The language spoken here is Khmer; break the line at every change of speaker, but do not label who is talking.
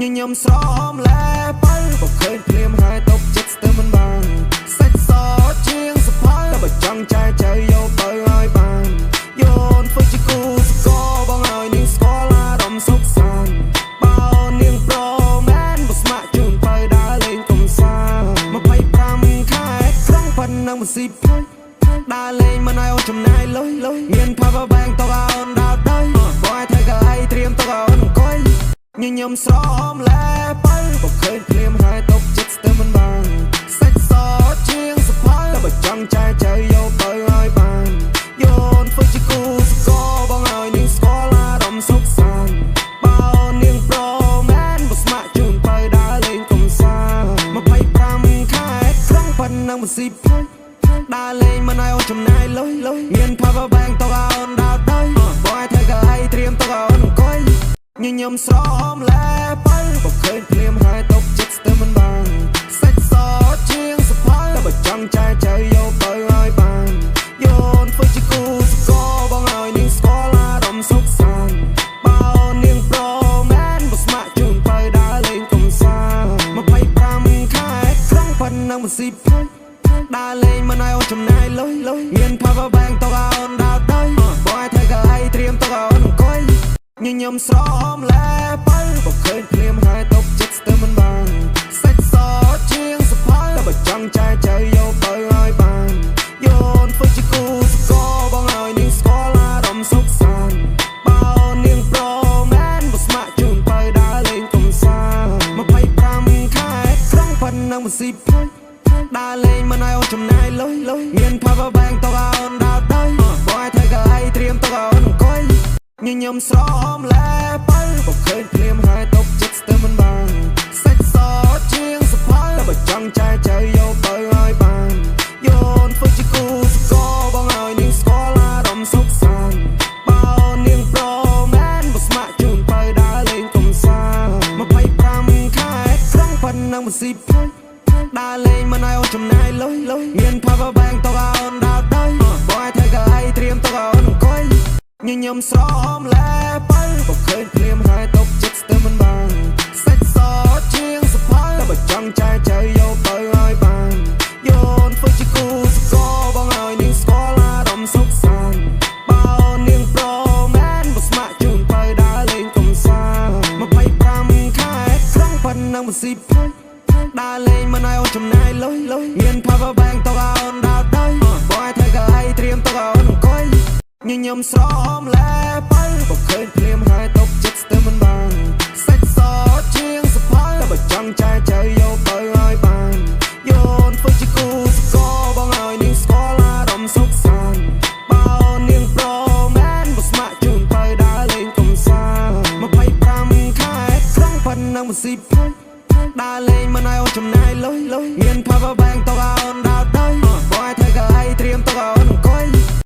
ញញឹមស្រោមលែបើបើឃើញភ្លាមហើយតបចិត្តស្ទើរមិនបានសាច់សជាងសភៅតែបើចង់ចែកចៅយកទៅឲ្យបានយោនធ្វើជាគូស្គរបងឲ្យនាងស្គាល់អារម្មណ៍សុខសាន្តបើនាងប្រមែនបើស្ម័គ្រជូនទៅដើរលេងកំសាន្ត25ខែត្រង់ប៉ុណ្ណឹងមិនស៊ីផុយដើរលេងមិនឲ្យអូនចំណាយលុយមាន power bank ទៅឲ្យអូនដើរទៅបងឲ្យធ្វើកៅអីត្រៀមទៅឲ្យអូនអង្គុយញញឹមស្រោមលែបើបើឃើញភ្លាមហើយតបចិត្តស្ទើរមិនបានសាច់សជាងសភៅតែបើចង់ចែកចៅយកទៅឲ្យបានយោនធ្វើជាគូស្គរបងឲ្យនាងស្គាល់អារម្មណ៍សុខសាន្តបើនាងប្រមែនបើស្ម័គ្រជូនទៅដើរលេងកំសាន្ត25ខែត្រង់ប៉ុណ្ណឹងមិនស៊ីផុយដើរលេងមិនឲ្យអូនចំណាយលុយមាន power bank ទៅឲ្យអូនដើរទៅបងឲ្យធ្វើកៅអីត្រៀមទៅឲ្យអូនអង្គុយញញឹមស្រោមលែបើបើឃើញភ្លាមហើយតបចិត្តស្ទើរមិនបានសាច់សជាងសភៅតែបើចង់ចែកចៅយកទៅឲ្យបានយោនធ្វើជាគូស្គរបងឲ្យនាងស្គាល់អារម្មណ៍សុខសាន្តបើនាងប្រមែនបើស្ម័គ្រជូនទៅដើរលេងកំសាន្ត25ខែត្រង់ប៉ុណ្ណឹងមិនស៊ីផុយដើរលេងមិនឲ្យអូនចំណាយលុយមាន power bank ទៅឲ្យអូនដើរទៅបងឲ្យធ្វើកៅអីត្រៀមទៅឲ្យអូនអង្គុយញញឹមស្រោមលែបើបើឃើញភ្លាមហើយតបចិត្តស្ទើរមិនបានសាច់សជាងសភៅតែបើចង់ចែកចៅយកទៅឲ្យបានយោនធ្វើជាគូស្គរបងឲ្យនាងស្គាល់អារម្មណ៍សុខសាន្តបើនាងប្រមែនបើស្ម័គ្រជូនទៅដើរលេងកំសាន្ត25ខែត្រង់ប៉ុណ្ណឹងមិនស៊ីផុយដើរលេងមិនឲ្យអូនចំណាយលុយមាន power bank ទៅឲ្យអូនដើរទៅបងឲ្យធ្វើកៅអីត្រៀមទៅឲ្យអូនអង្គុយញញឹមស្រោមលែបើបើឃើញភ្លាមហើយតបចិត្តស្ទើរមិនបានសាច់សជាងសភៅតែបើចង់ចែកចៅយកទៅឲ្យបានយោនធ្វើជាគូស្គរបងឲ្យនាងស្គាល់អារម្មណ៍សុខសាន្តបើនាងប្រមែនបើស្ម័គ្រជូនទៅដើរលេងកំសាន្ត25ខែត្រង់ប៉ុណ្ណឹងមិនស៊ីផុយដើរលេងមិនឲ្យអូនចំណាយលុយមាន power bank ទៅឲ្យអូនដើរទៅបងឲ្យធ្វើកៅអីត្រៀមទៅឲ្យអូនអង្គុយញញឹមស្រោមលែបើបើឃើញភ្លាមហើយតបចិត្តស្ទើរមិនបានសាច់សជាងសភៅតែបើចង់ចែកចៅយកទៅឲ្យបានយោនធ្វើជាគូស្គរបងឲ្យនាងស្គាល់អារម្មណ៍សុខសាន្តបើនាងប្រមែនបើស្ម័គ្រជូនទៅដើរលេងកំសាន្ត25ខែត្រង់ប៉ុណ្ណឹងមិនស៊ីផុយដើរលេងមិនឲ្យអូនចំណាយលុយមាន power bank ទៅឲ្យអូនដើរទៅបងឲ្យធ្វើកៅអីត្រៀមទៅឲ្យអូនអង្គុយញញឹមស្រោមលែបើបើឃើញភ្លាមហើយតបចិត្តស្ទើរមិនបានសាច់សជាងសភៅតែបើចង់ចែកចៅយកទៅឲ្យបានយោនធ្វើជាគូស្គរបងឲ្យនាងស្គាល់អារម្មណ៍សុខសាន្តបើនាងប្រមែនបើស្ម័គ្រជូនទៅដើរលេងកំសាន្ត25ខែត្រង់ប៉ុណ្ណឹងមិនស៊ីផុយដើរលេងមិនឲ្យអូនចំណាយលុយមាន power bank ទៅ